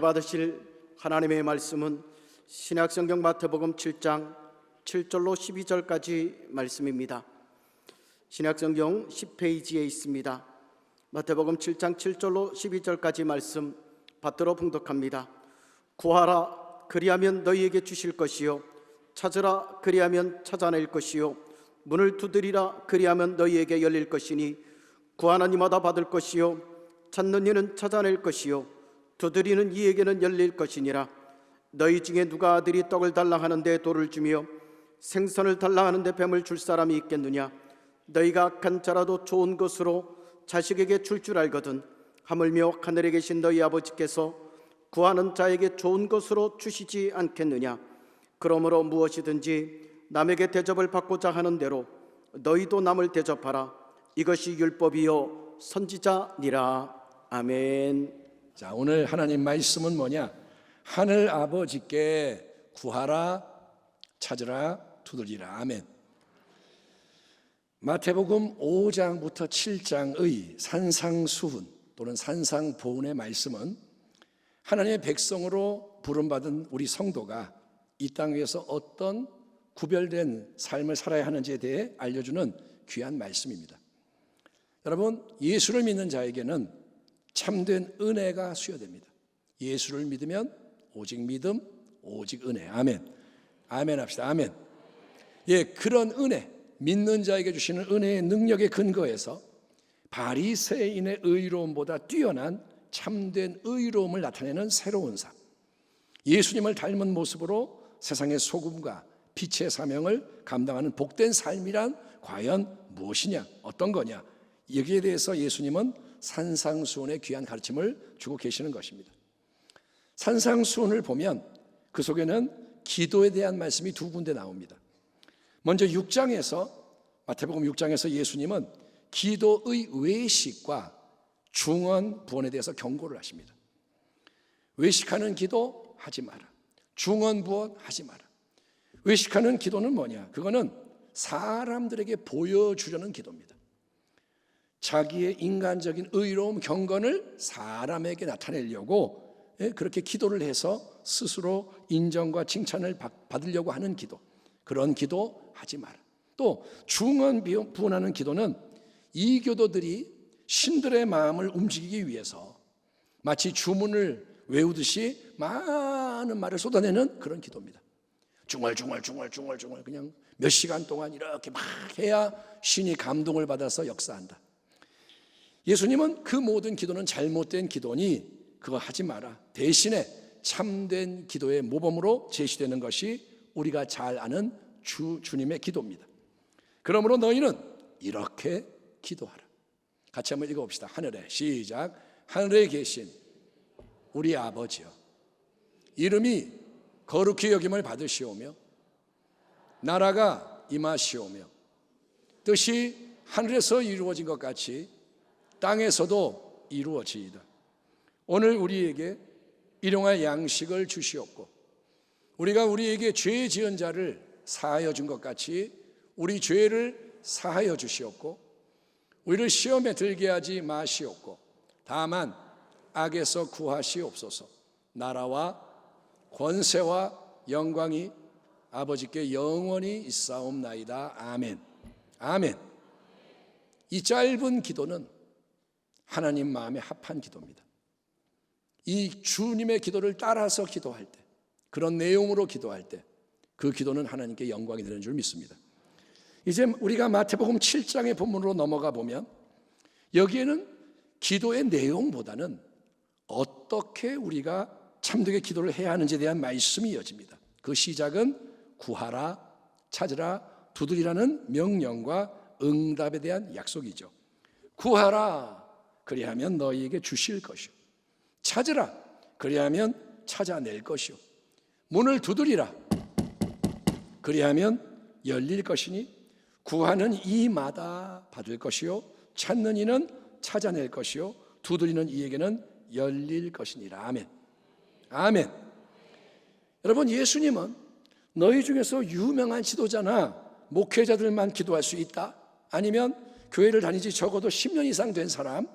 받으실 하나님의 말씀은 신약성경 마태복음 7장 7절로 12절까지 말씀입니다. 신약성경 10페이지에 있습니다. 마태복음 7장 7절로 12절까지 말씀 받들어 봉독합니다. 구하라 그리하면 너희에게 주실 것이요, 찾으라 그리하면 찾아낼 것이요, 문을 두드리라 그리하면 너희에게 열릴 것이니 구하는 이마다 받을 것이요, 찾는 이는 찾아낼 것이요, 두드리는 이에게는 열릴 것이니라. 너희 중에 누가 아들이 떡을 달라 하는데 돌을 주며 생선을 달라 하는데 뱀을 줄 사람이 있겠느냐? 너희가 악한 자라도 좋은 것으로 자식에게 줄 알거든 하물며 하늘에 계신 너희 아버지께서 구하는 자에게 좋은 것으로 주시지 않겠느냐? 그러므로 무엇이든지 남에게 대접을 받고자 하는 대로 너희도 남을 대접하라. 이것이 율법이요 선지자니라. 아멘. 자, 오늘 하나님 말씀은 뭐냐? 하늘 아버지께 구하라, 찾으라, 두드리라. 아멘. 마태복음 5장부터 7장의 산상수훈 또는 산상보훈의 말씀은 하나님의 백성으로 부름받은 우리 성도가 이 땅 위에서 어떤 구별된 삶을 살아야 하는지에 대해 알려주는 귀한 말씀입니다. 여러분, 예수를 믿는 자에게는 참된 은혜가 수여됩니다. 예수를 믿으면 오직 믿음, 오직 은혜. 아멘. 아멘 합시다. 아멘. 예, 그런 은혜, 믿는 자에게 주시는 은혜의 능력의 근거에서 바리새인의 의로움보다 뛰어난 참된 의로움을 나타내는 새로운 삶, 예수님을 닮은 모습으로 세상의 소금과 빛의 사명을 감당하는 복된 삶이란 과연 무엇이냐, 어떤 거냐, 여기에 대해서 예수님은 산상수훈의 귀한 가르침을 주고 계시는 것입니다. 산상수훈을 보면 그 속에는 기도에 대한 말씀이 두 군데 나옵니다. 먼저 6장에서, 마태복음 6장에서 예수님은 기도의 외식과 중언 부언에 대해서 경고를 하십니다. 외식하는 기도 하지 마라. 중언 부언 하지 마라. 외식하는 기도는 뭐냐? 그거는 사람들에게 보여주려는 기도입니다. 자기의 인간적인 의로움, 경건을 사람에게 나타내려고 그렇게 기도를 해서 스스로 인정과 칭찬을 받으려고 하는 기도, 그런 기도 하지 마라. 또 중언 부언하는 기도는 이교도들이 신들의 마음을 움직이기 위해서 마치 주문을 외우듯이 많은 말을 쏟아내는 그런 기도입니다. 중얼중얼 그냥 몇 시간 동안 이렇게 막 해야 신이 감동을 받아서 역사한다. 예수님은 그 모든 기도는 잘못된 기도니 그거 하지 마라. 대신에 참된 기도의 모범으로 제시되는 것이 우리가 잘 아는 주님의 기도입니다. 그러므로 너희는 이렇게 기도하라. 같이 한번 읽어봅시다. 하늘에, 시작. 하늘에 계신 우리 아버지여, 이름이 거룩히 여김을 받으시오며 나라가 임하시오며 뜻이 하늘에서 이루어진 것 같이 땅에서도 이루어지이다. 오늘 우리에게 일용할 양식을 주시옵고 우리가 우리에게 죄 지은 자를 사하여 준 것 같이 우리 죄를 사하여 주시옵고 우리를 시험에 들게 하지 마시옵고 다만 악에서 구하시옵소서. 나라와 권세와 영광이 아버지께 영원히 있사옵나이다. 아멘. 아멘. 이 짧은 기도는 하나님 마음에 합한 기도입니다. 이 주님의 기도를 따라서 기도할 때, 그런 내용으로 기도할 때 그 기도는 하나님께 영광이 되는 줄 믿습니다. 이제 우리가 마태복음 7장의 본문으로 넘어가 보면 여기에는 기도의 내용보다는 어떻게 우리가 참되게 기도를 해야 하는지에 대한 말씀이 이어집니다. 그 시작은 구하라, 찾으라, 두드리라는 명령과 응답에 대한 약속이죠. 구하라, 그리하면 너희에게 주실 것이요. 찾으라, 그리하면 찾아낼 것이요. 문을 두드리라, 그리하면 열릴 것이니 구하는 이마다 받을 것이요 찾는 이는 찾아낼 것이요 두드리는 이에게는 열릴 것이니라. 아멘. 아멘. 여러분, 예수님은 너희 중에서 유명한 지도자나 목회자들만 기도할 수 있다? 아니면 교회를 다니지 적어도 10년 이상 된 사람,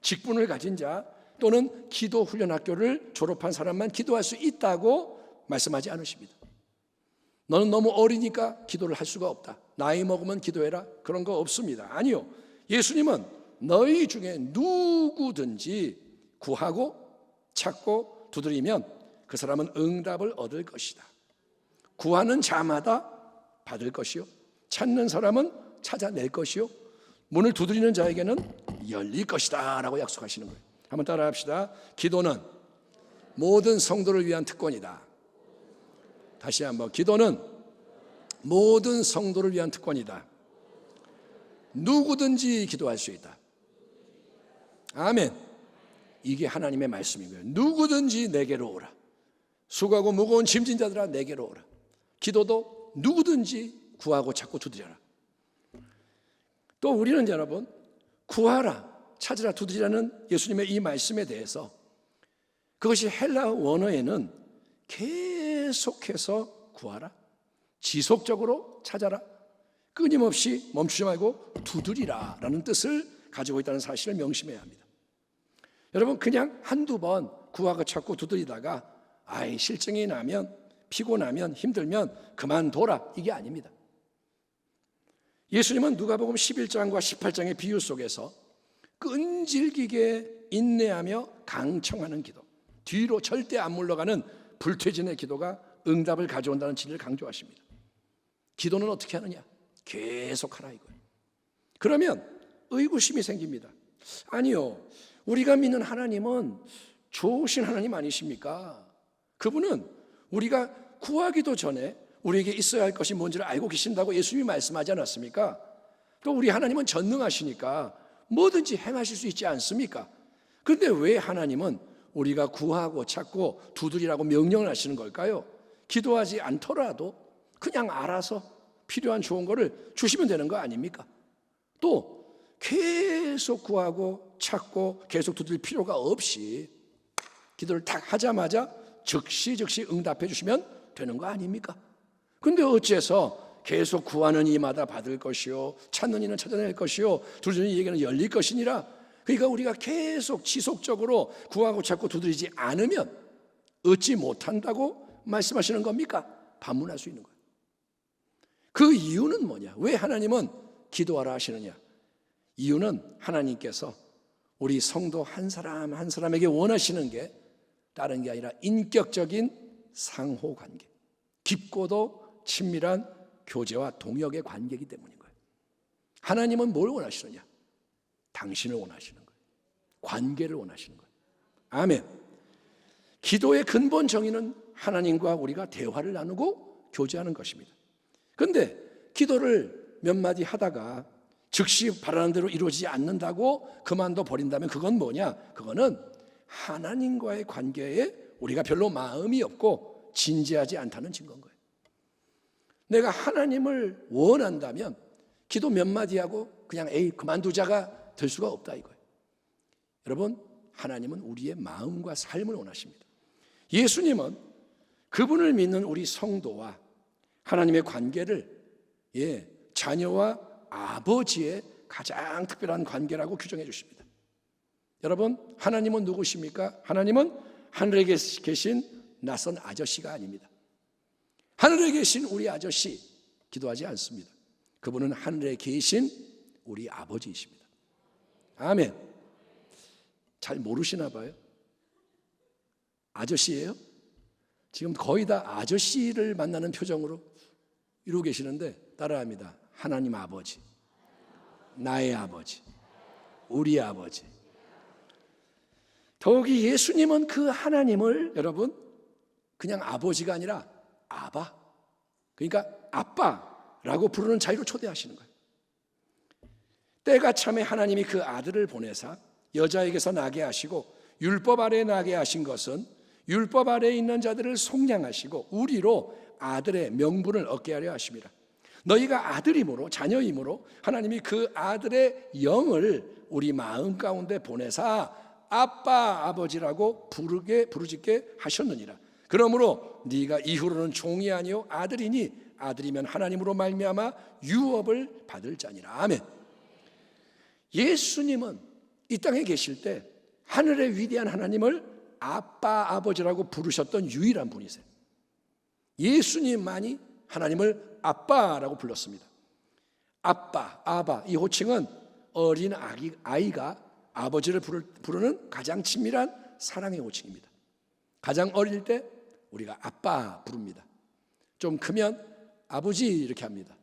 직분을 가진 자, 또는 기도 훈련 학교를 졸업한 사람만 기도할 수 있다고 말씀하지 않으십니다. 너는 너무 어리니까 기도를 할 수가 없다. 나이 먹으면 기도해라. 그런 거 없습니다. 아니요. 예수님은 너희 중에 누구든지 구하고 찾고 두드리면 그 사람은 응답을 얻을 것이다. 구하는 자마다 받을 것이요, 찾는 사람은 찾아낼 것이요, 문을 두드리는 자에게는 열릴 것이다 라고 약속하시는 거예요. 한번 따라합시다. 기도는 모든 성도를 위한 특권이다. 다시 한번, 기도는 모든 성도를 위한 특권이다. 누구든지 기도할 수 있다. 아멘. 이게 하나님의 말씀이고요. 누구든지 내게로 오라. 수고하고 무거운 짐진 자들아 내게로 오라. 기도도 누구든지 구하고 찾고 두드려라. 또 우리는 여러분, 구하라, 찾으라, 두드리라는 예수님의 이 말씀에 대해서, 그것이 헬라 원어에는 계속해서 구하라, 지속적으로 찾아라, 끊임없이 멈추지 말고 두드리라 라는 뜻을 가지고 있다는 사실을 명심해야 합니다. 여러분, 그냥 한두 번 구하고 찾고 두드리다가 실증이 나면, 피곤하면, 힘들면 그만둬라, 이게 아닙니다. 예수님은 누가복음 11장과 18장의 비유 속에서 끈질기게 인내하며 강청하는 기도, 뒤로 절대 안 물러가는 불퇴진의 기도가 응답을 가져온다는 진리를 강조하십니다. 기도는 어떻게 하느냐? 계속 하라 이거예요. 그러면 의구심이 생깁니다. 아니요, 우리가 믿는 하나님은 좋으신 하나님 아니십니까? 그분은 우리가 구하기도 전에 우리에게 있어야 할 것이 뭔지를 알고 계신다고 예수님이 말씀하지 않았습니까? 또 우리 하나님은 전능하시니까 뭐든지 행하실 수 있지 않습니까? 그런데 왜 하나님은 우리가 구하고 찾고 두드리라고 명령을 하시는 걸까요? 기도하지 않더라도 그냥 알아서 필요한 좋은 거를 주시면 되는 거 아닙니까? 또 계속 구하고 찾고 계속 두드릴 필요가 없이 기도를 딱 하자마자 즉시 응답해 주시면 되는 거 아닙니까? 근데 어째서 계속 구하는 이마다 받을 것이요, 찾는 이는 찾아낼 것이요, 두드리는 이에게는 열릴 것이니라. 그러니까 우리가 계속 지속적으로 구하고 찾고 두드리지 않으면 얻지 못한다고 말씀하시는 겁니까? 반문할 수 있는 거예요. 그 이유는 뭐냐? 왜 하나님은 기도하라 하시느냐? 이유는 하나님께서 우리 성도 한 사람 한 사람에게 원하시는 게 다른 게 아니라 인격적인 상호관계, 깊고도 친밀한 교제와 동역의 관계이기 때문인 거예요. 하나님은 뭘 원하시느냐? 당신을 원하시는 거예요. 관계를 원하시는 거예요. 아멘. 기도의 근본 정의는 하나님과 우리가 대화를 나누고 교제하는 것입니다. 그런데 기도를 몇 마디 하다가 즉시 바라는 대로 이루어지지 않는다고 그만둬 버린다면 그건 뭐냐? 그거는 하나님과의 관계에 우리가 별로 마음이 없고 진지하지 않다는 증거인 거예요. 내가 하나님을 원한다면 기도 몇 마디 하고 그냥 그만두자가 될 수가 없다 이거예요. 여러분, 하나님은 우리의 마음과 삶을 원하십니다. 예수님은 그분을 믿는 우리 성도와 하나님의 관계를 자녀와 아버지의 가장 특별한 관계라고 규정해 주십니다. 여러분, 하나님은 누구십니까? 하나님은 하늘에 계신 낯선 아저씨가 아닙니다. 하늘에 계신 우리 아저씨 기도하지 않습니다. 그분은 하늘에 계신 우리 아버지이십니다. 아멘. 잘 모르시나 봐요. 아저씨예요? 지금 거의 다 아저씨를 만나는 표정으로 이러고 계시는데 따라합니다. 하나님 아버지, 나의 아버지, 우리 아버지. 더욱이 예수님은 그 하나님을 여러분 그냥 아버지가 아니라 아바, 그러니까 아빠라고 부르는 자리로 초대하시는 거예요. 때가 참에 하나님이 그 아들을 보내사 여자에게서 나게 하시고 율법 아래에 나게 하신 것은 율법 아래에 있는 자들을 속량하시고 우리로 아들의 명분을 얻게 하려 하심이라. 너희가 아들이므로 자녀이므로 하나님이 그 아들의 영을 우리 마음 가운데 보내사 아빠 아버지라고 부르짖게 하셨느니라. 그러므로 네가 이후로는 종이 아니요 아들이니 아들이면 하나님으로 말미암아 유업을 받을 자니라. 아멘. 예수님은 이 땅에 계실 때 하늘의 위대한 하나님을 아빠, 아버지라고 부르셨던 유일한 분이세요. 예수님만이 하나님을 아빠라고 불렀습니다. 아빠, 아바, 이 호칭은 어린 아이가 아버지를 부르는 가장 친밀한 사랑의 호칭입니다. 가장 어릴 때 우리가 아빠 부릅니다. 좀 크면 아버지 이렇게 합니다.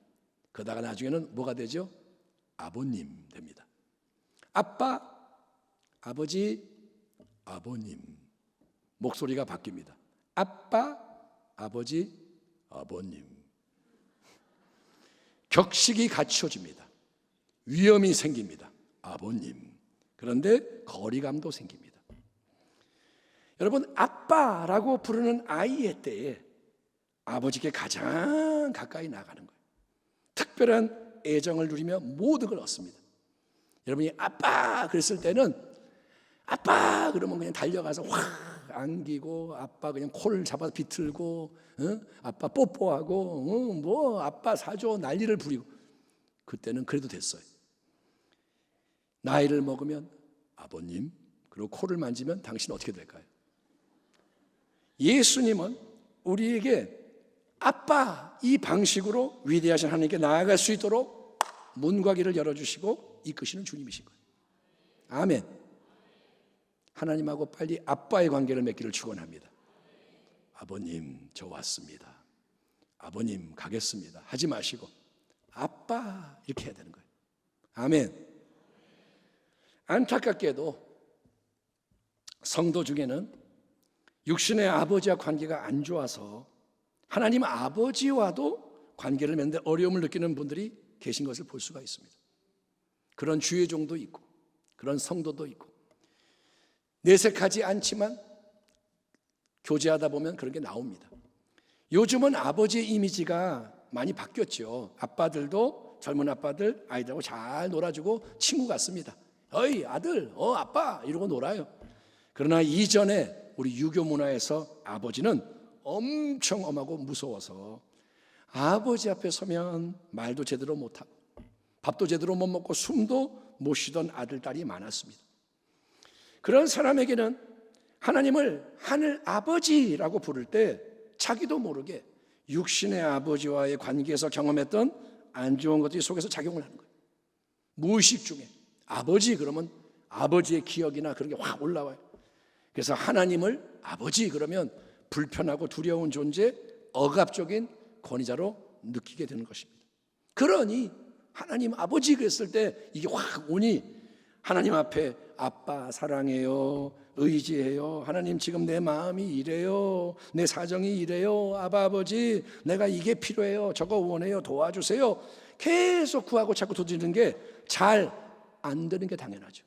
그러다가 나중에는 뭐가 되죠? 아버님 됩니다. 아빠, 아버지, 아버님. 목소리가 바뀝니다. 아빠, 아버지, 아버님. 격식이 갖춰집니다. 위험이 생깁니다. 아버님. 그런데 거리감도 생깁니다. 여러분, 아빠라고 부르는 아이의 때에 아버지께 가장 가까이 나가는 거예요. 특별한 애정을 누리며 모든 걸 얻습니다. 여러분이 아빠 그랬을 때는 아빠 그러면 그냥 달려가서 확 안기고 아빠 그냥 코를 잡아서 비틀고 아빠 뽀뽀하고 뭐 아빠 사줘 난리를 부리고 그때는 그래도 됐어요. 나이를 먹으면 아버님 그리고 코를 만지면 당신 어떻게 될까요? 예수님은 우리에게 아빠 이 방식으로 위대하신 하나님께 나아갈 수 있도록 문과 길을 열어주시고 이끄시는 주님이신 거예요. 아멘. 하나님하고 빨리 아빠의 관계를 맺기를 축원합니다. 아버님 저 왔습니다. 아버님 가겠습니다. 하지 마시고 아빠 이렇게 해야 되는 거예요. 아멘. 안타깝게도 성도 중에는 육신의 아버지와 관계가 안 좋아서 하나님 아버지와도 관계를 맺는데 어려움을 느끼는 분들이 계신 것을 볼 수가 있습니다. 그런 주의종도 있고 그런 성도도 있고 내색하지 않지만 교제하다 보면 그런 게 나옵니다. 요즘은 아버지의 이미지가 많이 바뀌었죠. 아빠들도 젊은 아빠들 아이들하고 잘 놀아주고 친구 같습니다. 어이 아들 아빠 이러고 놀아요. 그러나 이전에 우리 유교 문화에서 아버지는 엄청 엄하고 무서워서 아버지 앞에 서면 말도 제대로 못하고 밥도 제대로 못 먹고 숨도 못 쉬던 아들 딸이 많았습니다. 그런 사람에게는 하나님을 하늘 아버지라고 부를 때 자기도 모르게 육신의 아버지와의 관계에서 경험했던 안 좋은 것들이 속에서 작용을 하는 거예요. 무의식 중에 아버지 그러면 아버지의 기억이나 그런 게 확 올라와요. 그래서 하나님을 아버지 그러면 불편하고 두려운 존재, 억압적인 권위자로 느끼게 되는 것입니다. 그러니 하나님 아버지 그랬을 때 이게 확 오니 하나님 앞에 아빠 사랑해요, 의지해요, 하나님 지금 내 마음이 이래요, 내 사정이 이래요, 아버지 내가 이게 필요해요, 저거 원해요, 도와주세요 계속 구하고 자꾸 도지는 게 잘 안 되는 게 당연하죠.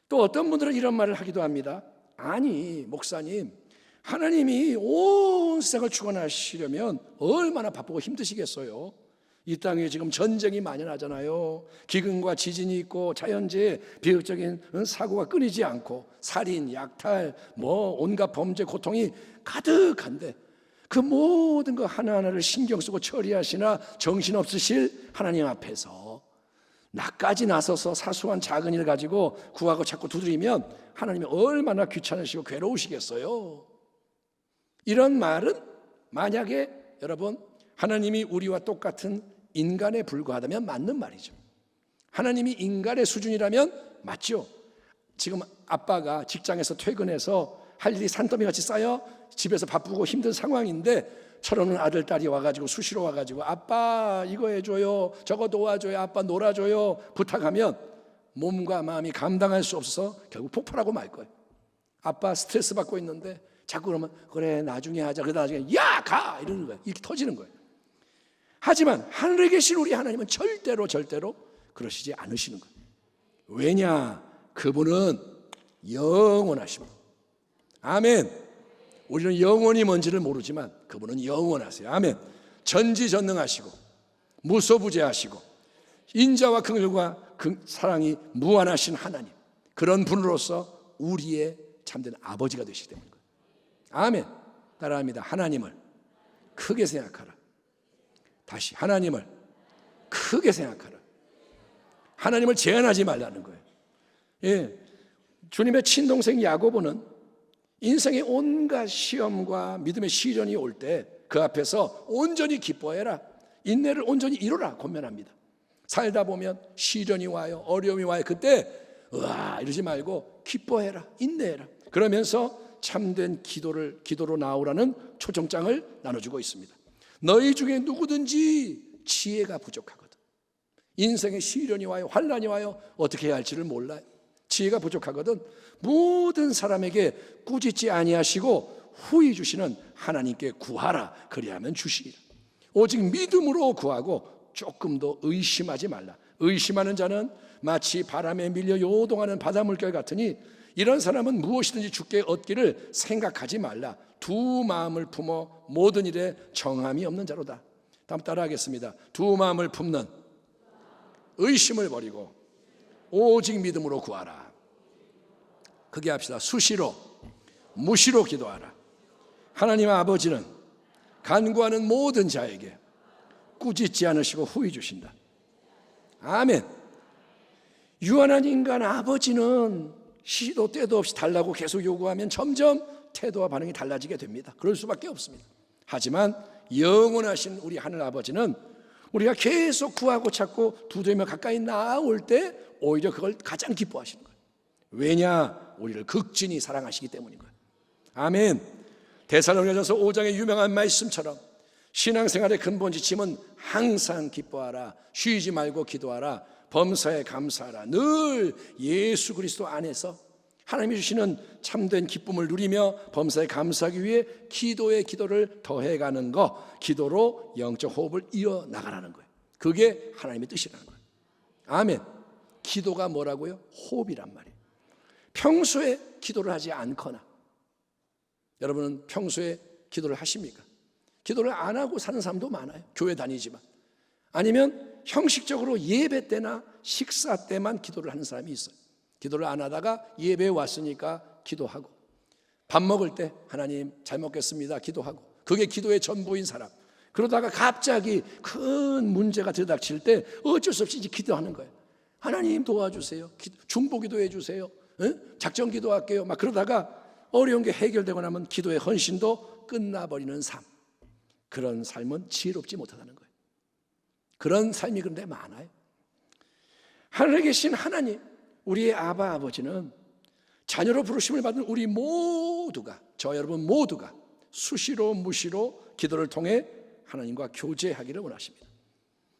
또 어떤 분들은 이런 말을 하기도 합니다. 아니 목사님 하나님이 온 세상을 주관하시려면 얼마나 바쁘고 힘드시겠어요. 이 땅에 지금 전쟁이 만연하잖아요. 기근과 지진이 있고 자연재해, 비극적인 사고가 끊이지 않고 살인, 약탈, 온갖 범죄, 고통이 가득한데 그 모든 거 하나하나를 신경 쓰고 처리하시나 정신없으실 하나님 앞에서 나까지 나서서 사소한 작은 일 가지고 구하고 자꾸 두드리면 하나님이 얼마나 귀찮으시고 괴로우시겠어요. 이런 말은 만약에 여러분 하나님이 우리와 똑같은 인간에 불과하다면 맞는 말이죠. 하나님이 인간의 수준이라면 맞죠. 지금 아빠가 직장에서 퇴근해서 할 일이 산더미같이 쌓여 집에서 바쁘고 힘든 상황인데 철없는 아들, 딸이 와가지고 수시로 와가지고 아빠 이거 해줘요, 저거 도와줘요, 아빠 놀아줘요 부탁하면 몸과 마음이 감당할 수 없어서 결국 폭발하고 말 거예요. 아빠 스트레스 받고 있는데 자꾸 그러면 그래 나중에 하자, 그러다 나중에 야 가 이러는 거예요. 이렇게 터지는 거예요. 하지만 하늘에 계신 우리 하나님은 절대로 그러시지 않으시는 거예요. 왜냐? 그분은 영원하십니다. 아멘. 우리는 영원히 뭔지를 모르지만 그분은 영원하세요. 아멘. 전지전능하시고 무소부재하시고 인자와 긍휼과 사랑이 무한하신 하나님, 그런 분으로서 우리의 참된 아버지가 되시기 때문인 거예요. 아멘. 따라합니다. 하나님을 크게 생각하라. 다시 하나님을 크게 생각하라. 하나님을 제한하지 말라는 거예요. 예, 주님의 친동생 야고보는 인생의 온갖 시험과 믿음의 시련이 올 때 그 앞에서 온전히 기뻐해라, 인내를 온전히 이루라 권면합니다. 살다 보면 시련이 와요, 어려움이 와요. 그때 으아 이러지 말고 기뻐해라, 인내해라. 그러면서 참된 기도로 나오라는 초청장을 나눠주고 있습니다. 너희 중에 누구든지 지혜가 부족하거든. 인생에 시련이 와요, 환난이 와요. 어떻게 해야 할지를 몰라요. 지혜가 부족하거든. 모든 사람에게 꾸짖지 아니하시고 후히 주시는 하나님께 구하라. 그리하면 주시리라. 오직 믿음으로 구하고 조금도 의심하지 말라. 의심하는 자는 마치 바람에 밀려 요동하는 바닷물결 같으니 이런 사람은 무엇이든지 주께 얻기를 생각하지 말라. 두 마음을 품어 모든 일에 정함이 없는 자로다. 다음 따라하겠습니다. 두 마음을 품는 의심을 버리고 오직 믿음으로 구하라. 크게 합시다. 수시로 무시로 기도하라. 하나님 아버지는 간구하는 모든 자에게 꾸짖지 않으시고 후히 주신다. 아멘. 유한한 인간 아버지는 시도 때도 없이 달라고 계속 요구하면 점점 태도와 반응이 달라지게 됩니다. 그럴 수밖에 없습니다. 하지만 영원하신 우리 하늘 아버지는 우리가 계속 구하고 찾고 두드리며 가까이 나아올 때 오히려 그걸 가장 기뻐하시는 거예요. 왜냐? 우리를 극진히 사랑하시기 때문인 거예요. 아멘. 데살로니가전서 5장의 유명한 말씀처럼 신앙생활의 근본 지침은 항상 기뻐하라, 쉬지 말고 기도하라, 범사에 감사하라. 늘 예수 그리스도 안에서 하나님이 주시는 참된 기쁨을 누리며 범사에 감사하기 위해 기도의 기도를 더해가는 거, 기도로 영적 호흡을 이어나가라는 거예요. 그게 하나님의 뜻이라는 거예요. 아멘. 기도가 뭐라고요? 호흡이란 말이에요. 평소에 기도를 하지 않거나, 여러분은 평소에 기도를 하십니까? 기도를 안 하고 사는 사람도 많아요. 교회 다니지만. 아니면 형식적으로 예배 때나 식사 때만 기도를 하는 사람이 있어요. 기도를 안 하다가 예배에 왔으니까 기도하고, 밥 먹을 때 하나님 잘 먹겠습니다 기도하고, 그게 기도의 전부인 사람. 그러다가 갑자기 큰 문제가 들이닥칠 때 어쩔 수 없이 이제 기도하는 거예요. 하나님 도와주세요, 중보기도 해주세요, 작전 기도할게요. 막 그러다가 어려운 게 해결되고 나면 기도의 헌신도 끝나버리는 삶. 그런 삶은 지혜롭지 못하다는 거예요. 그런 삶이 그런데 많아요. 하늘에 계신 하나님, 우리의 아바 아버지는 자녀로 부르심을 받은 우리 모두가, 저 여러분 모두가 수시로 무시로 기도를 통해 하나님과 교제하기를 원하십니다.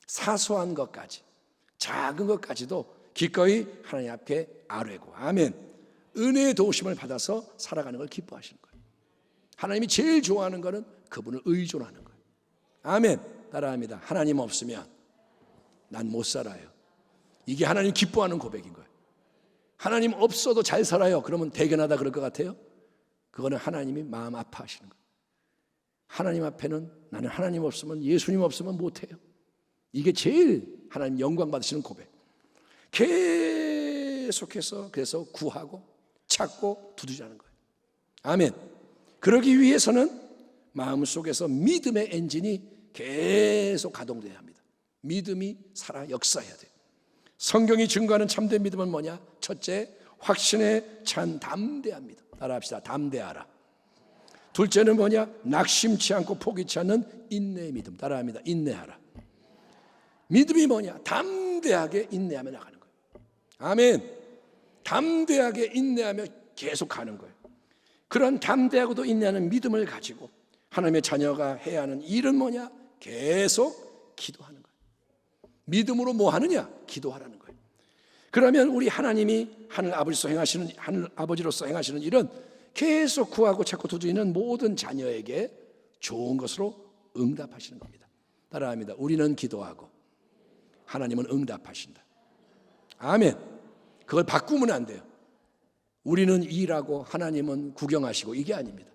사소한 것까지, 작은 것까지도 기꺼이 하나님 앞에 아뢰고, 아멘, 은혜의 도우심을 받아서 살아가는 걸 기뻐하시는 거예요. 하나님이 제일 좋아하는 것은 그분을 의존하는 거예요. 아멘. 따라합니다. 하나님 없으면 난 못 살아요. 이게 하나님 기뻐하는 고백인 거예요. 하나님 없어도 잘 살아요. 그러면 대견하다 그럴 것 같아요? 그거는 하나님이 마음 아파하시는 거예요. 하나님 앞에는 나는 하나님 없으면, 예수님 없으면 못해요. 이게 제일 하나님 영광 받으시는 고백. 계속해서 그래서 구하고 찾고 두드리자는 거예요. 아멘. 그러기 위해서는 마음속에서 믿음의 엔진이 계속 가동돼야 합니다. 믿음이 살아 역사해야 돼요. 성경이 증거하는 참된 믿음은 뭐냐? 첫째, 확신에 찬 담대합니다. 따라합시다. 담대하라. 둘째는 뭐냐? 낙심치 않고 포기치 않는 인내의 믿음. 따라합니다. 인내하라. 믿음이 뭐냐? 담대하게 인내하며 나가는 거예요. 아멘. 담대하게 인내하며 계속 가는 거예요. 그런 담대하고도 인내하는 믿음을 가지고 하나님의 자녀가 해야 하는 일은 뭐냐? 계속 기도하는 거예요. 믿음으로 뭐 하느냐? 기도하라는 거예요. 그러면 우리 하나님이 하늘 아버지로서 행하시는 일은 계속 구하고 찾고 두드리는 모든 자녀에게 좋은 것으로 응답하시는 겁니다. 따라합니다. 우리는 기도하고 하나님은 응답하신다. 아멘. 그걸 바꾸면 안 돼요. 우리는 일하고 하나님은 구경하시고, 이게 아닙니다.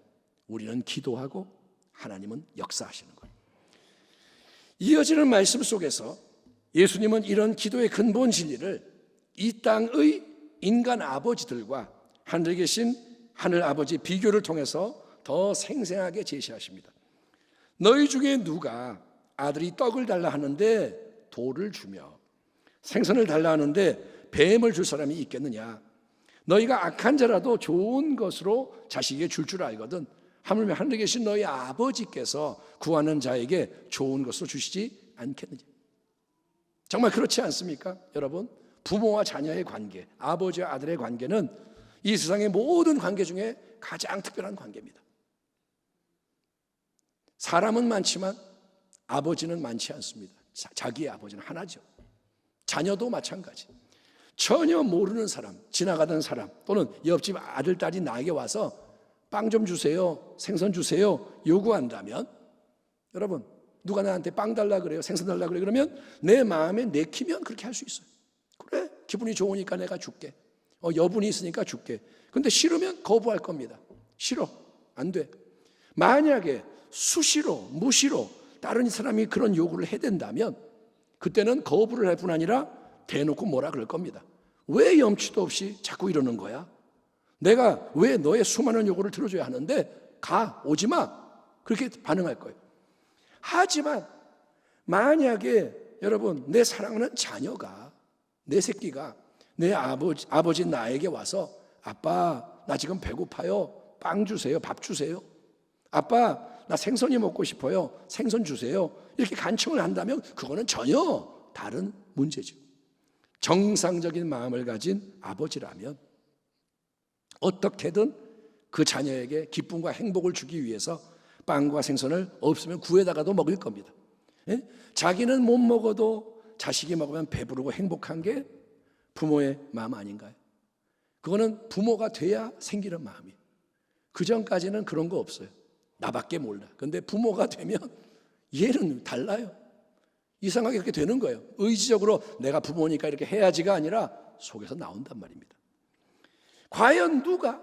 우리는 기도하고 하나님은 역사하시는 거예요. 이어지는 말씀 속에서 예수님은 이런 기도의 근본 진리를 이 땅의 인간 아버지들과 하늘에 계신 하늘 아버지 비교를 통해서 더 생생하게 제시하십니다. 너희 중에 누가 아들이 떡을 달라 하는데 돌을 주며 생선을 달라 하는데 뱀을 줄 사람이 있겠느냐? 너희가 악한 자라도 좋은 것으로 자식에게 줄 알거든. 하물며 하늘에 계신 너희 아버지께서 구하는 자에게 좋은 것으로 주시지 않겠느냐. 정말 그렇지 않습니까? 여러분, 부모와 자녀의 관계, 아버지와 아들의 관계는 이 세상의 모든 관계 중에 가장 특별한 관계입니다. 사람은 많지만 아버지는 많지 않습니다. 자기의 아버지는 하나죠. 자녀도 마찬가지. 전혀 모르는 사람, 지나가던 사람, 또는 옆집 아들, 딸이 나에게 와서 빵 좀 주세요, 생선 주세요 요구한다면, 여러분, 누가 나한테 빵 달라 그래요, 생선 달라 그래요, 그러면 내 마음에 내키면 그렇게 할 수 있어요. 그래, 기분이 좋으니까 내가 줄게. 여분이 있으니까 줄게. 근데 싫으면 거부할 겁니다. 싫어, 안 돼. 만약에 수시로, 무시로 다른 사람이 그런 요구를 해댄다면 그때는 거부를 할 뿐 아니라 대놓고 뭐라 그럴 겁니다. 왜 염치도 없이 자꾸 이러는 거야? 내가 왜 너의 수많은 요구를 들어줘야 하는데 가, 오지 마. 그렇게 반응할 거예요. 하지만 만약에 여러분, 내 사랑하는 자녀가, 내 새끼가 내 아버지 나에게 와서 아빠, 나 지금 배고파요. 빵 주세요. 밥 주세요. 아빠, 나 생선이 먹고 싶어요. 생선 주세요. 이렇게 간청을 한다면 그거는 전혀 다른 문제죠. 정상적인 마음을 가진 아버지라면 어떻게든 그 자녀에게 기쁨과 행복을 주기 위해서 빵과 생선을 없으면 구해다가도 먹을 겁니다. 자기는 못 먹어도 자식이 먹으면 배부르고 행복한 게 부모의 마음 아닌가요? 그거는 부모가 돼야 생기는 마음이에요. 그 전까지는 그런 거 없어요. 나밖에 몰라. 근데 부모가 되면 얘는 달라요. 이상하게 그렇게 되는 거예요. 의지적으로 내가 부모니까 이렇게 해야지가 아니라 속에서 나온단 말입니다. 과연 누가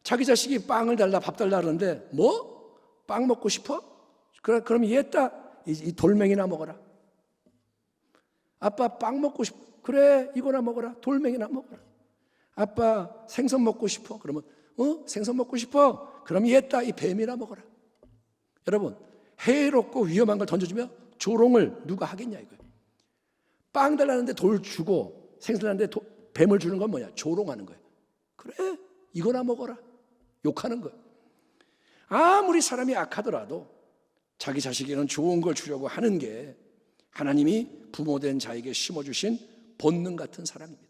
자기 자식이 빵을 달라, 밥 달라 그러는데 뭐? 빵 먹고 싶어? 그럼 얘다 이 돌멩이나 먹어라. 아빠 빵 먹고 싶어? 그래, 이거나 먹어라. 돌멩이나 먹어라. 아빠 생선 먹고 싶어? 그러면 생선 먹고 싶어? 그럼 얘다 이 뱀이나 먹어라. 여러분, 해롭고 위험한 걸 던져주면 조롱을 누가 하겠냐 이거예요. 빵 달라는데 돌 주고 생선 달라는데 뱀을 주는 건 뭐냐? 조롱하는 거예요. 그래, 이거나 먹어라. 욕하는 거예요. 아무리 사람이 악하더라도 자기 자식에게는 좋은 걸 주려고 하는 게 하나님이 부모된 자에게 심어주신 본능 같은 사랑입니다.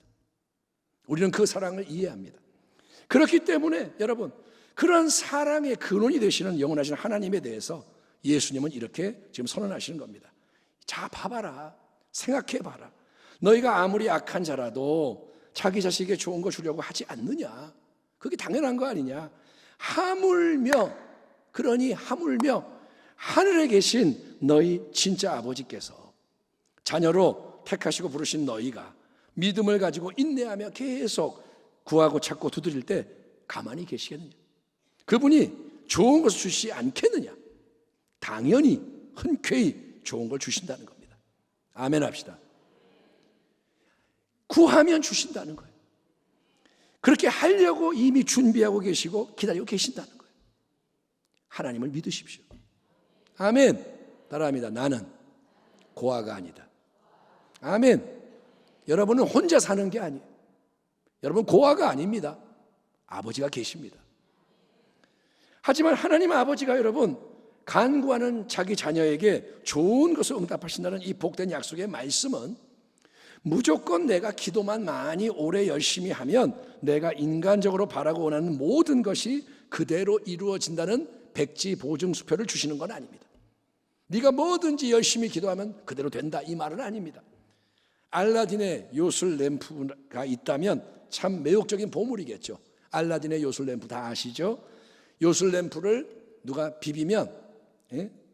우리는 그 사랑을 이해합니다. 그렇기 때문에 여러분, 그런 사랑의 근원이 되시는 영원하신 하나님에 대해서 예수님은 이렇게 지금 선언하시는 겁니다. 자, 봐봐라. 생각해봐라. 너희가 아무리 악한 자라도 자기 자식에게 좋은 거 주려고 하지 않느냐. 그게 당연한 거 아니냐. 하물며, 그러니 하물며 하늘에 계신 너희 진짜 아버지께서 자녀로 택하시고 부르신 너희가 믿음을 가지고 인내하며 계속 구하고 찾고 두드릴 때 가만히 계시겠느냐. 그분이 좋은 것을 주시지 않겠느냐. 당연히 흔쾌히 좋은 걸 주신다는 겁니다. 아멘 합시다. 구하면 주신다는 거예요. 그렇게 하려고 이미 준비하고 계시고 기다리고 계신다는 거예요. 하나님을 믿으십시오. 아멘. 따라합니다. 나는 고아가 아니다. 아멘. 여러분은 혼자 사는 게 아니에요. 여러분 고아가 아닙니다. 아버지가 계십니다. 하지만 하나님 아버지가 여러분 간구하는 자기 자녀에게 좋은 것을 응답하신다는 이 복된 약속의 말씀은 무조건 내가 기도만 많이 오래 열심히 하면 내가 인간적으로 바라고 원하는 모든 것이 그대로 이루어진다는 백지보증수표를 주시는 건 아닙니다. 네가 뭐든지 열심히 기도하면 그대로 된다, 이 말은 아닙니다. 알라딘의 요술 램프가 있다면 참 매혹적인 보물이겠죠. 알라딘의 요술 램프 다 아시죠? 요술 램프를 누가 비비면,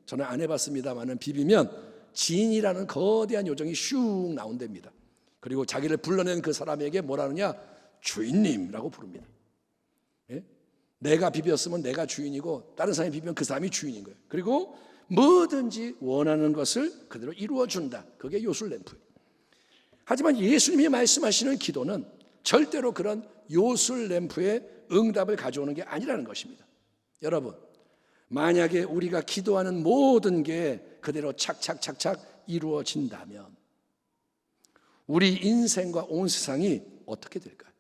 저는 안 해봤습니다만은 비비면 진이라는 거대한 요정이 슉 나온답니다. 그리고 자기를 불러낸 그 사람에게 뭐라 하느냐? 주인님이라고 부릅니다. 내가 비볐으면 내가 주인이고 다른 사람이 비비면 그 사람이 주인인 거예요. 그리고 뭐든지 원하는 것을 그대로 이루어준다. 그게 요술 램프예요. 하지만 예수님이 말씀하시는 기도는 절대로 그런 요술 램프의 응답을 가져오는 게 아니라는 것입니다. 여러분, 만약에 우리가 기도하는 모든 게 그대로 착착착착 이루어진다면 우리 인생과 온 세상이 어떻게 될까요?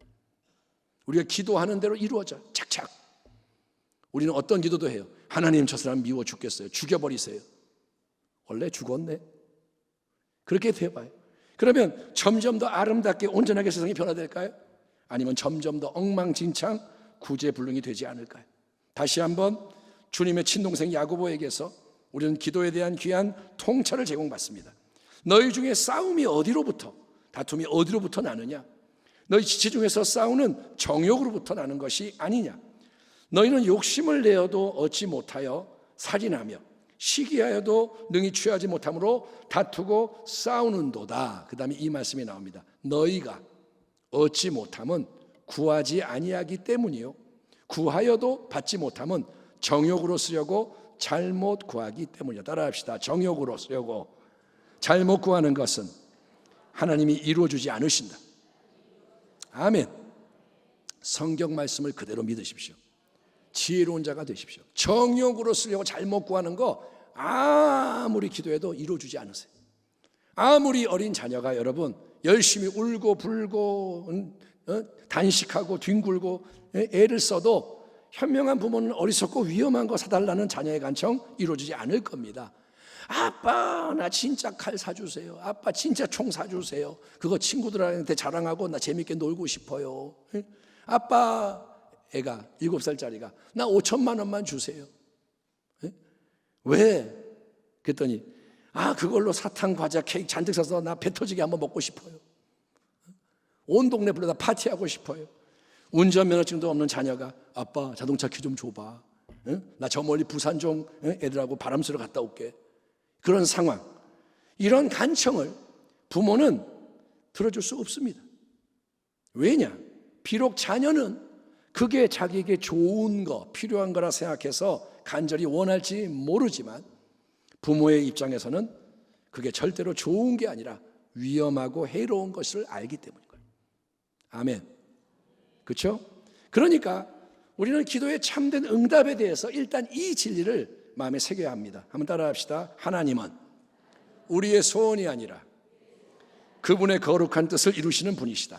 우리가 기도하는 대로 이루어져. 착착. 우리는 어떤 기도도 해요. 하나님, 저 사람 미워 죽겠어요. 죽여버리세요. 원래 죽었네. 그렇게 돼봐요. 그러면 점점 더 아름답게 온전하게 세상이 변화될까요? 아니면 점점 더 엉망진창 구제불능이 되지 않을까요? 다시 한번 주님의 친동생 야고보에게서 우리는 기도에 대한 귀한 통찰을 제공받습니다. 너희 중에 싸움이 어디로부터, 다툼이 어디로부터 나느냐? 너희 지체 중에서 싸우는 정욕으로부터 나는 것이 아니냐? 너희는 욕심을 내어도 얻지 못하여 살인하며 시기하여도 능히 취하지 못함으로 다투고 싸우는도다. 그 다음에 이 말씀이 나옵니다. 너희가 얻지 못함은 구하지 아니하기 때문이요 구하여도 받지 못함은 정욕으로 쓰려고 잘못 구하기 때문이요. 따라합시다. 정욕으로 쓰려고 잘못 구하는 것은 하나님이 이루어주지 않으신다. 아멘. 성경 말씀을 그대로 믿으십시오. 지혜로운 자가 되십시오. 정욕으로 쓰려고 잘못 구하는 거 아무리 기도해도 이루어주지 않으세요. 아무리 어린 자녀가 여러분 열심히 울고 불고 단식하고 뒹굴고 애를 써도 현명한 부모는 어리석고 위험한 거 사달라는 자녀의 간청 이루어지지 않을 겁니다. 아빠 나 진짜 칼 사주세요. 아빠 진짜 총 사주세요. 그거 친구들한테 자랑하고 나 재밌게 놀고 싶어요. 아빠, 애가 7살짜리가 나 5천만 원만 주세요. 왜? 그랬더니 그걸로 사탕 과자 케이크 잔뜩 사서 나 배 터지게 한번 먹고 싶어요. 온 동네 불러다 파티하고 싶어요. 운전면허증도 없는 자녀가 아빠 자동차 키 좀 줘봐. 나 저 멀리 부산 좀 애들하고 바람 쐬러 갔다 올게. 그런 상황, 이런 간청을 부모는 들어줄 수 없습니다. 왜냐? 비록 자녀는 그게 자기에게 좋은 거, 필요한 거라 생각해서 간절히 원할지 모르지만 부모의 입장에서는 그게 절대로 좋은 게 아니라 위험하고 해로운 것을 알기 때문인 거예요. 아멘. 그렇죠? 그러니까 우리는 기도의 참된 응답에 대해서 일단 이 진리를 마음에 새겨야 합니다. 한번 따라합시다. 하나님은 우리의 소원이 아니라 그분의 거룩한 뜻을 이루시는 분이시다.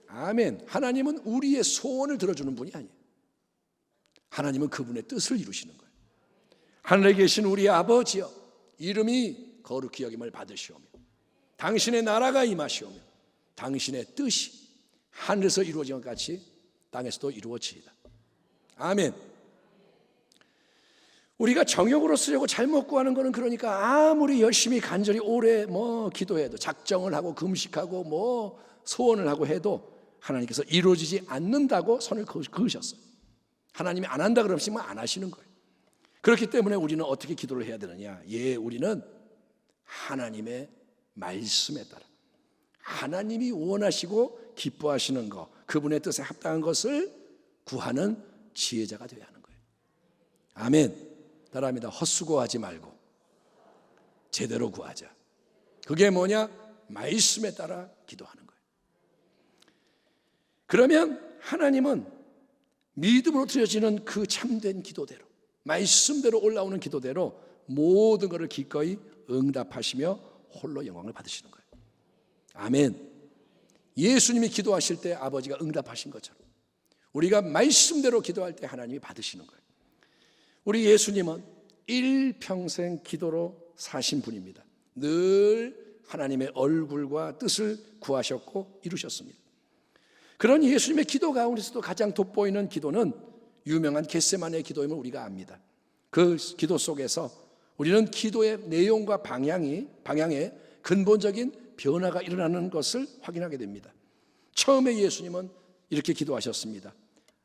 아멘. 하나님은 우리의 소원을 들어주는 분이 아니에요. 하나님은 그분의 뜻을 이루시는 거예요. 하늘에 계신 우리 아버지여, 이름이 거룩히 여김을 받으시오며 당신의 나라가 임하시오며 당신의 뜻이 하늘에서 이루어진 것 같이 땅에서도 이루어지이다. 아멘. 우리가 정욕으로 쓰려고 잘못 구하는 것은 그러니까 아무리 열심히 간절히 오래 기도해도 작정을 하고 금식하고 소원을 하고 해도 하나님께서 이루어지지 않는다고 선을 그으셨어요. 하나님이 안 한다 그러시면 안 하시는 거예요. 그렇기 때문에 우리는 어떻게 기도를 해야 되느냐? 우리는 하나님의 말씀에 따라 하나님이 원하시고 기뻐하시는 것, 그분의 뜻에 합당한 것을 구하는 지혜자가 되어야 하는 거예요. 아멘. 따라합니다. 헛수고하지 말고 제대로 구하자. 그게 뭐냐? 말씀에 따라 기도하는 거예요. 그러면 하나님은 믿음으로 드려지는 그 참된 기도대로, 말씀대로 올라오는 기도대로 모든 것을 기꺼이 응답하시며 홀로 영광을 받으시는 거예요. 아멘. 예수님이 기도하실 때 아버지가 응답하신 것처럼 우리가 말씀대로 기도할 때 하나님이 받으시는 거예요. 우리 예수님은 일평생 기도로 사신 분입니다. 늘 하나님의 얼굴과 뜻을 구하셨고 이루셨습니다. 그런 예수님의 기도 가운데서도 가장 돋보이는 기도는 유명한 겟세마네 기도임을 우리가 압니다. 그 기도 속에서 우리는 기도의 내용과 방향에 근본적인 변화가 일어나는 것을 확인하게 됩니다. 처음에 예수님은 이렇게 기도하셨습니다.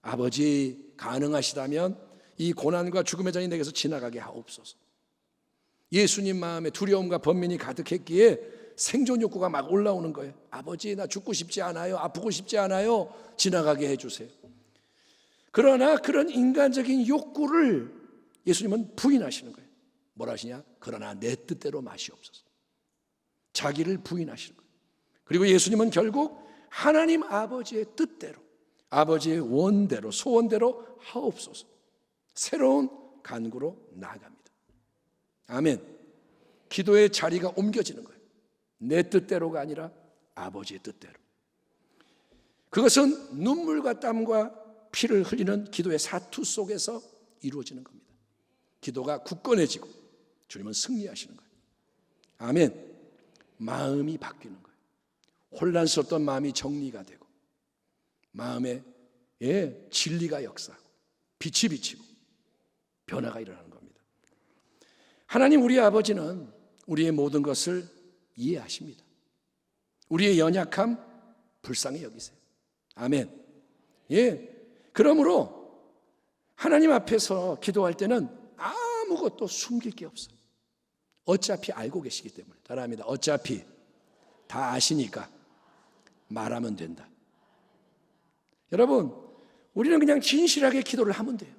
아버지, 가능하시다면 이 고난과 죽음의 잔이 내게서 지나가게 하옵소서. 예수님 마음에 두려움과 번민이 가득했기에 생존 욕구가 막 올라오는 거예요. 아버지, 나 죽고 싶지 않아요. 아프고 싶지 않아요. 지나가게 해주세요. 그러나 그런 인간적인 욕구를 예수님은 부인하시는 거예요. 뭐라 하시냐? 그러나 내 뜻대로 마시옵소서. 자기를 부인하시는 거예요. 그리고 예수님은 결국 하나님 아버지의 뜻대로, 아버지의 원대로, 소원대로 하옵소서. 새로운 간구로 나아갑니다. 아멘. 기도의 자리가 옮겨지는 거예요. 내 뜻대로가 아니라 아버지의 뜻대로. 그것은 눈물과 땀과 피를 흘리는 기도의 사투 속에서 이루어지는 겁니다. 기도가 굳건해지고 주님은 승리하시는 거예요. 아멘. 마음이 바뀌는 거예요. 혼란스럽던 마음이 정리가 되고 마음에 진리가 역사하고 빛이 비치고 변화가 일어나는 겁니다. 하나님 우리 아버지는 우리의 모든 것을 이해하십니다. 우리의 연약함 불쌍히 여기세요. 아멘. 그러므로 하나님 앞에서 기도할 때는 아무것도 숨길 게 없어요. 어차피 알고 계시기 때문에. 따라합니다. 어차피 다 아시니까 말하면 된다. 여러분, 우리는 그냥 진실하게 기도를 하면 돼요.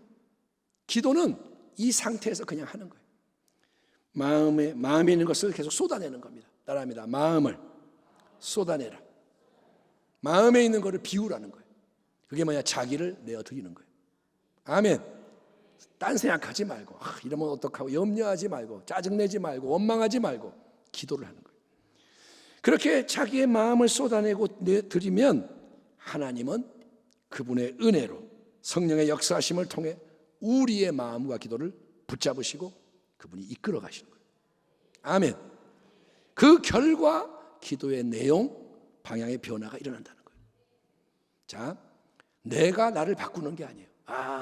기도는 이 상태에서 그냥 하는 거예요. 마음에 있는 것을 계속 쏟아내는 겁니다. 따라합니다. 마음을 쏟아내라. 마음에 있는 것을 비우라는 거예요. 그게 뭐냐? 자기를 내어드리는 거예요. 아멘. 딴 생각하지 말고 이러면 어떡하고 염려하지 말고 짜증내지 말고 원망하지 말고 기도를 하는 거예요. 그렇게 자기의 마음을 쏟아내고 내드리면 하나님은 그분의 은혜로 성령의 역사하심을 통해 우리의 마음과 기도를 붙잡으시고 그분이 이끌어 가시는 거예요. 아멘. 그 결과 기도의 내용, 방향의 변화가 일어난다는 거예요. 자, 내가 나를 바꾸는 게 아니에요.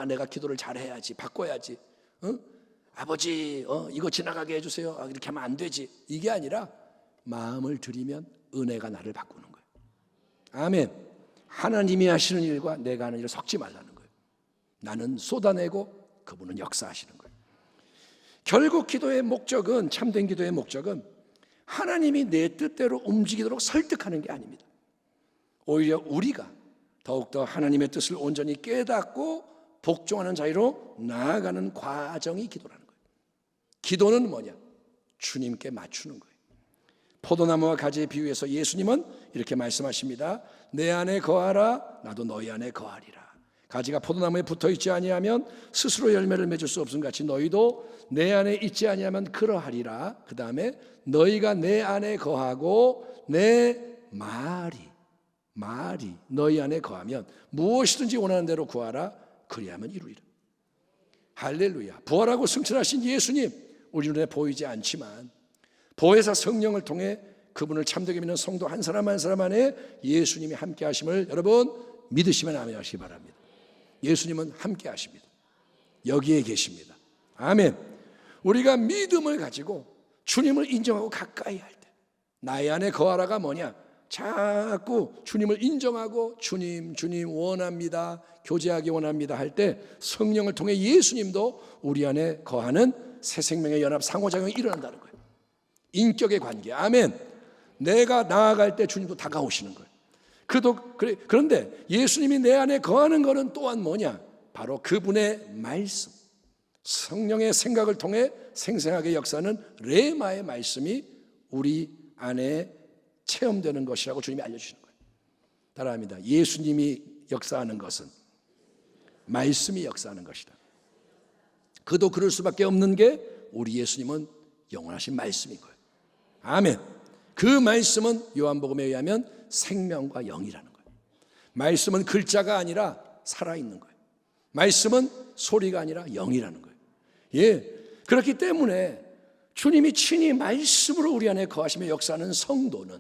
내가 기도를 잘해야지, 바꿔야지. 아버지, 이거 지나가게 해주세요. 이렇게 하면 안 되지. 이게 아니라 마음을 들이면 은혜가 나를 바꾸는 거예요. 아멘. 하나님이 하시는 일과 내가 하는 일을 섞지 말라는 거예요. 나는 쏟아내고 그분은 역사하시는 거예요. 결국 기도의 목적은, 참된 기도의 목적은 하나님이 내 뜻대로 움직이도록 설득하는 게 아닙니다. 오히려 우리가 더욱더 하나님의 뜻을 온전히 깨닫고 복종하는 자리로 나아가는 과정이 기도라는 거예요. 기도는 뭐냐? 주님께 맞추는 거예요. 포도나무와 가지의 비유에서 예수님은 이렇게 말씀하십니다. 내 안에 거하라, 나도 너희 안에 거하리라. 가지가 포도나무에 붙어있지 아니하면 스스로 열매를 맺을 수 없음 같이 너희도 내 안에 있지 아니하면 그러하리라. 그 다음에 너희가 내 안에 거하고 내 말이 너희 안에 거하면 무엇이든지 원하는 대로 구하라. 그리하면 이루리라. 할렐루야. 부활하고 승천하신 예수님, 우리 눈에 보이지 않지만 보혜사 성령을 통해 그분을 참되게 믿는 성도 한 사람 한 사람 안에 예수님이 함께 하심을 여러분 믿으시면 아멘 하시기 바랍니다. 예수님은 함께 하십니다. 여기에 계십니다. 아멘. 우리가 믿음을 가지고 주님을 인정하고 가까이 할 때 나의 안에 거하라가 뭐냐? 자꾸 주님을 인정하고 주님 원합니다, 교제하기 원합니다 할 때 성령을 통해 예수님도 우리 안에 거하는 새 생명의 연합 상호작용이 일어난다는 거예요. 인격의 관계. 아멘. 내가 나아갈 때 주님도 다가오시는 거예요. 그런데 예수님이 내 안에 거하는 것은 또한 뭐냐? 바로 그분의 말씀, 성령의 생각을 통해 생생하게 역사하는 레마의 말씀이 우리 안에 체험되는 것이라고 주님이 알려주시는 거예요. 따라합니다. 예수님이 역사하는 것은 말씀이 역사하는 것이다. 그도 그럴 수밖에 없는 게 우리 예수님은 영원하신 말씀인 거예요. 아멘. 그 말씀은 요한복음에 의하면 생명과 영이라는 거예요. 말씀은 글자가 아니라 살아있는 거예요. 말씀은 소리가 아니라 영이라는 거예요. 그렇기 때문에 주님이 친히 말씀으로 우리 안에 거하시며 역사하는 성도는,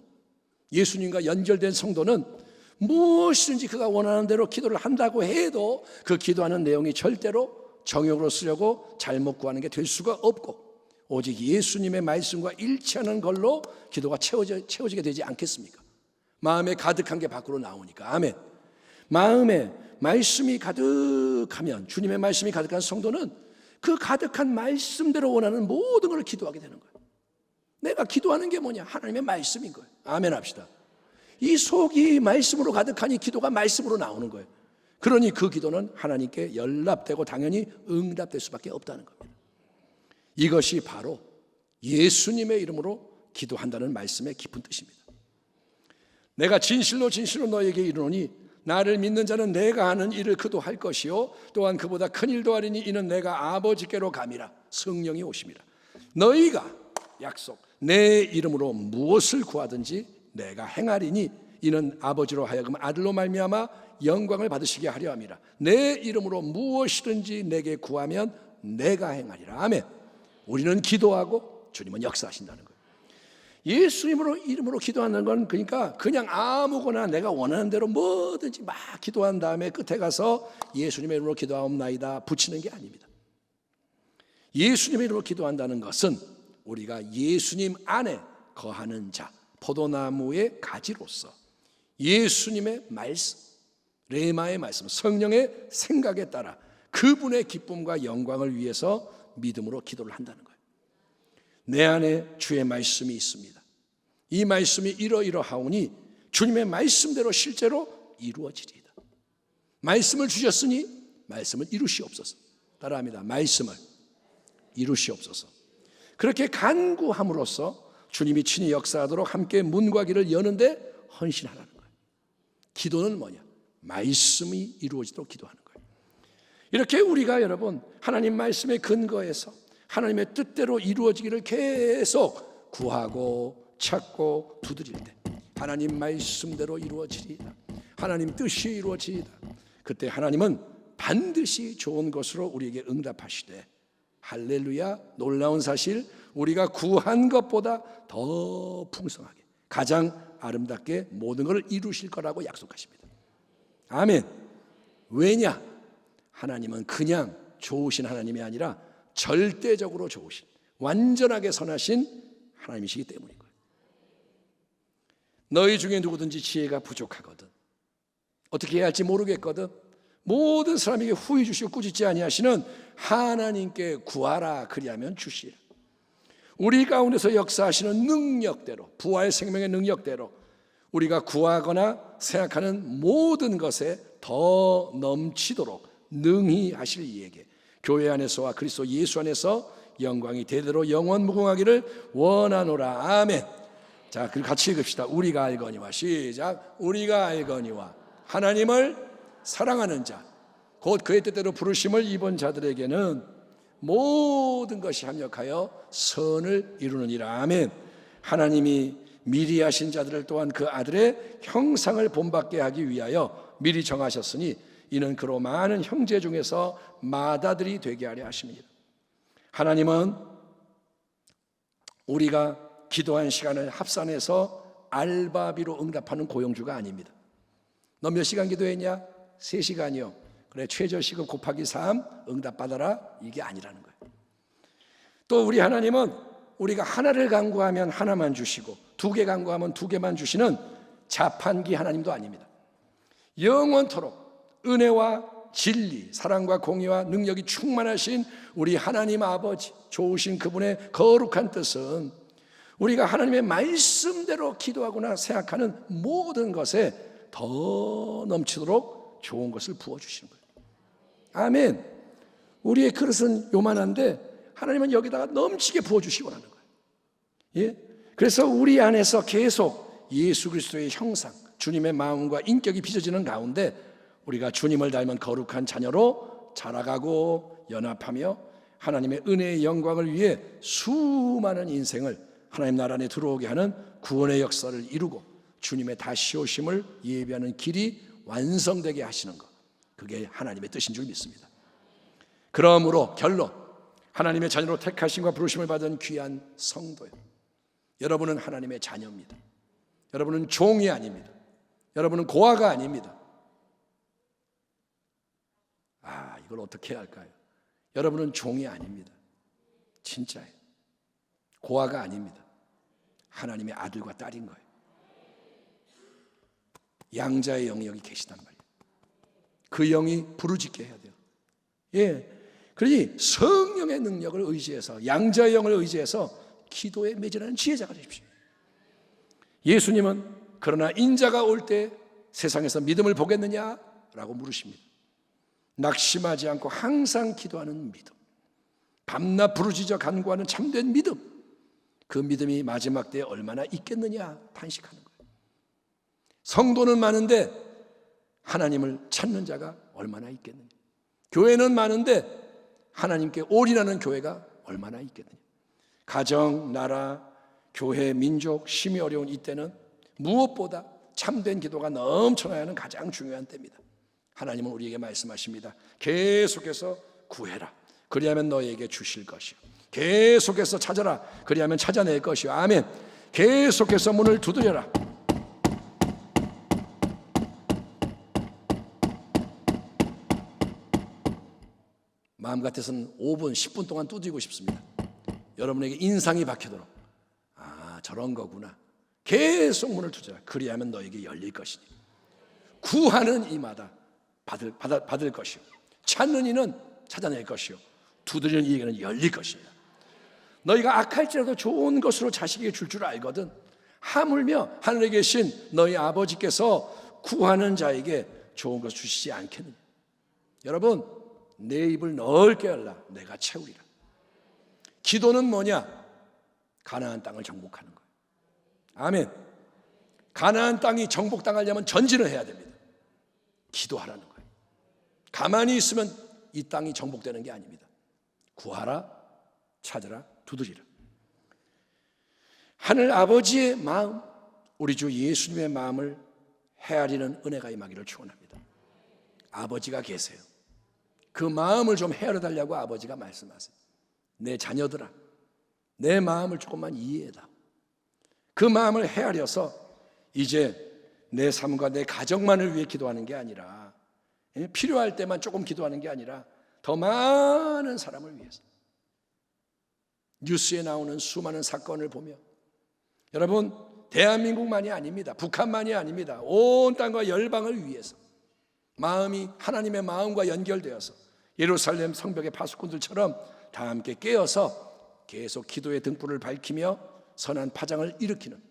예수님과 연결된 성도는 무엇이든지 그가 원하는 대로 기도를 한다고 해도 그 기도하는 내용이 절대로 정욕으로 쓰려고 잘못 구하는 게 될 수가 없고 오직 예수님의 말씀과 일치하는 걸로 기도가 채워지게 되지 않겠습니까? 마음에 가득한 게 밖으로 나오니까. 아멘. 마음에 말씀이 가득하면, 주님의 말씀이 가득한 성도는 그 가득한 말씀대로 원하는 모든 걸 기도하게 되는 거예요. 내가 기도하는 게 뭐냐? 하나님의 말씀인 거예요. 아멘 합시다. 이 속이 말씀으로 가득하니 기도가 말씀으로 나오는 거예요. 그러니 그 기도는 하나님께 연락되고 당연히 응답될 수밖에 없다는 겁니다. 이것이 바로 예수님의 이름으로 기도한다는 말씀의 깊은 뜻입니다. 내가 진실로 너에게 이르노니 나를 믿는 자는 내가 하는 일을 그도 할 것이요 또한 그보다 큰 일도 하리니 이는 내가 아버지께로 감이라. 성령이 오심이라. 너희가 약속 내 이름으로 무엇을 구하든지 내가 행하리니 이는 아버지로 하여금 아들로 말미암아 영광을 받으시게 하려 함이라. 내 이름으로 무엇이든지 내게 구하면 내가 행하리라. 아멘. 우리는 기도하고 주님은 역사하신다는 거예요. 예수님으로 이름으로 기도하는 건 그러니까 그냥 아무거나 내가 원하는 대로 뭐든지 막 기도한 다음에 끝에 가서 예수님의 이름으로 기도하옵나이다 붙이는 게 아닙니다. 예수님의 이름으로 기도한다는 것은 우리가 예수님 안에 거하는 자, 포도나무의 가지로서 예수님의 말씀, 레마의 말씀, 성령의 생각에 따라 그분의 기쁨과 영광을 위해서 믿음으로 기도를 한다는 거예요. 내 안에 주의 말씀이 있습니다. 이 말씀이 이러이러하오니 주님의 말씀대로 실제로 이루어지리이다. 말씀을 주셨으니 말씀을 이루시옵소서. 따라합니다. 말씀을 이루시옵소서. 그렇게 간구함으로써 주님이 친히 역사하도록 함께 문과 길을 여는데 헌신하라는 거예요. 기도는 뭐냐? 말씀이 이루어지도록 기도하는 거예요. 이렇게 우리가 여러분 하나님 말씀의 근거에서 하나님의 뜻대로 이루어지기를 계속 구하고 찾고 두드릴 때 하나님 말씀대로 이루어지리이다. 하나님 뜻이 이루어지리이다. 그때 하나님은 반드시 좋은 것으로 우리에게 응답하시되 할렐루야, 놀라운 사실, 우리가 구한 것보다 더 풍성하게 가장 아름답게 모든 것을 이루실 거라고 약속하십니다. 아멘. 왜냐? 하나님은 그냥 좋으신 하나님이 아니라 절대적으로 좋으신, 완전하게 선하신 하나님이시기 때문인 거예요. 너희 중에 누구든지 지혜가 부족하거든, 어떻게 해야 할지 모르겠거든, 모든 사람에게 후히 주시고 꾸짖지 아니하시는 하나님께 구하라, 그리하면 주시리라. 우리 가운데서 역사하시는 능력대로, 부활 생명의 능력대로 우리가 구하거나 생각하는 모든 것에 더 넘치도록 능히 하실 이에게 교회 안에서와 그리스도 예수 안에서 영광이 대대로 영원 무궁하기를 원하노라. 아멘. 자, 그리고 같이 읽읍시다. 우리가 알거니와, 시작. 우리가 알거니와 하나님을 사랑하는 자, 곧 그의 뜻대로 부르심을 입은 자들에게는 모든 것이 합력하여 선을 이루느니라. 아멘. 하나님이 미리 하신 자들을 또한 그 아들의 형상을 본받게 하기 위하여 미리 정하셨으니 이는 그로 많은 형제 중에서 맏아들이 되게 하려 하십니다. 하나님은 우리가 기도한 시간을 합산해서 알바비로 응답하는 고용주가 아닙니다. 너 몇 시간 기도했냐? 3시간이요. 그래, 최저시급 곱하기 3 응답받아라, 이게 아니라는 거예요. 또 우리 하나님은 우리가 하나를 간구하면 하나만 주시고 2개 간구하면 2개만 주시는 자판기 하나님도 아닙니다. 영원토록 은혜와 진리, 사랑과 공의와 능력이 충만하신 우리 하나님 아버지, 좋으신 그분의 거룩한 뜻은 우리가 하나님의 말씀대로 기도하거나 생각하는 모든 것에 더 넘치도록 좋은 것을 부어주시는 거예요. 아멘. 우리의 그릇은 요만한데 하나님은 여기다가 넘치게 부어주시기 원하는 거예요. 예? 그래서 우리 안에서 계속 예수 그리스도의 형상, 주님의 마음과 인격이 빚어지는 가운데 우리가 주님을 닮은 거룩한 자녀로 자라가고 연합하며 하나님의 은혜의 영광을 위해 수많은 인생을 하나님 나라 안에 들어오게 하는 구원의 역사를 이루고 주님의 다시 오심을 예비하는 길이 완성되게 하시는 것, 그게 하나님의 뜻인 줄 믿습니다. 그러므로 결론, 하나님의 자녀로 택하심과 부르심을 받은 귀한 성도요, 여러분은 하나님의 자녀입니다. 여러분은 종이 아닙니다. 여러분은 고아가 아닙니다. 이걸 어떻게 해야 할까요? 여러분은 종이 아닙니다. 진짜예요. 고아가 아닙니다. 하나님의 아들과 딸인 거예요. 양자의 영이 여기 계시단 말이에요. 그 영이 부르짖게 해야 돼요. 예. 그러니 성령의 능력을 의지해서, 양자의 영을 의지해서 기도에 매진하는 지혜자가 되십시오. 예수님은 그러나 인자가 올 때 세상에서 믿음을 보겠느냐라고 물으십니다. 낙심하지 않고 항상 기도하는 믿음, 밤낮 부르짖어 간구하는 참된 믿음, 그 믿음이 마지막 때에 얼마나 있겠느냐 탄식하는 거예요. 성도는 많은데 하나님을 찾는 자가 얼마나 있겠느냐. 교회는 많은데 하나님께 올인하는 교회가 얼마나 있겠느냐. 가정, 나라, 교회, 민족, 심히 어려운 이때는 무엇보다 참된 기도가 넘쳐나야 하는 가장 중요한 때입니다. 하나님은 우리에게 말씀하십니다. 계속해서 구해라. 그리하면 너에게 주실 것이요. 계속해서 찾아라. 그리하면 찾아낼 것이요. 아멘. 계속해서 문을 두드려라. 마음 같아서는 5분, 10분 동안 두드리고 싶습니다. 여러분에게 인상이 박히도록. 아, 저런 거구나. 계속 문을 두드려라. 그리하면 너에게 열릴 것이니. 구하는 이마다 받을 것이요. 찾는 이는 찾아낼 것이요. 두드리는 이에게는 열릴 것입니다. 너희가 악할지라도 좋은 것으로 자식에게 줄 알거든. 하물며 하늘에 계신 너희 아버지께서 구하는 자에게 좋은 것을 주시지 않겠느냐. 여러분, 내 입을 넓게 열라. 내가 채우리라. 기도는 뭐냐? 가나안 땅을 정복하는 거예요. 아멘. 가나안 땅이 정복당하려면 전진을 해야 됩니다. 기도하라는 거예요. 가만히 있으면 이 땅이 정복되는 게 아닙니다. 구하라, 찾으라, 두드리라. 하늘 아버지의 마음, 우리 주 예수님의 마음을 헤아리는 은혜가 임하기를 축원합니다. 아버지가 계세요. 그 마음을 좀 헤아려 달라고 아버지가 말씀하세요. 내 자녀들아, 내 마음을 조금만 이해해다. 그 마음을 헤아려서 이제 내 삶과 내 가정만을 위해 기도하는 게 아니라, 필요할 때만 조금 기도하는 게 아니라 더 많은 사람을 위해서. 뉴스에 나오는 수많은 사건을 보며, 여러분, 대한민국만이 아닙니다. 북한만이 아닙니다. 온 땅과 열방을 위해서 마음이 하나님의 마음과 연결되어서 예루살렘 성벽의 파수꾼들처럼 다 함께 깨어서 계속 기도의 등불을 밝히며 선한 파장을 일으키는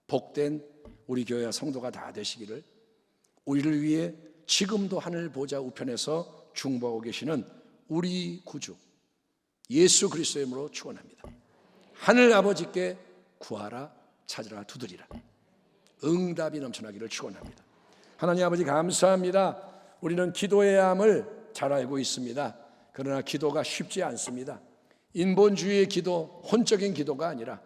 복된 우리 교회와 성도가 다 되시기를, 우리를 위해 지금도 하늘 보좌 우편에서 중보하고 계시는 우리 구주 예수 그리스도의 이름으로 축원합니다. 하늘 아버지께 구하라, 찾으라, 두드리라. 응답이 넘쳐나기를 축원합니다. 하나님 아버지 감사합니다. 우리는 기도해야 함을 잘 알고 있습니다. 그러나 기도가 쉽지 않습니다. 인본주의의 기도, 혼적인 기도가 아니라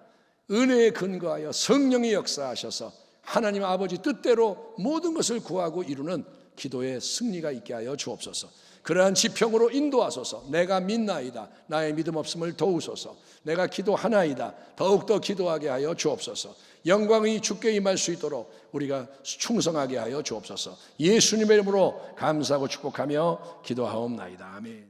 은혜에 근거하여 성령이 역사하셔서 하나님 아버지 뜻대로 모든 것을 구하고 이루는 기도의 승리가 있게 하여 주옵소서. 그러한 지평으로 인도하소서. 내가 믿나이다. 나의 믿음 없음을 도우소서. 내가 기도하나이다. 더욱더 기도하게 하여 주옵소서. 영광이 주께 임할 수 있도록 우리가 충성하게 하여 주옵소서. 예수님의 이름으로 감사하고 축복하며 기도하옵나이다. 아멘.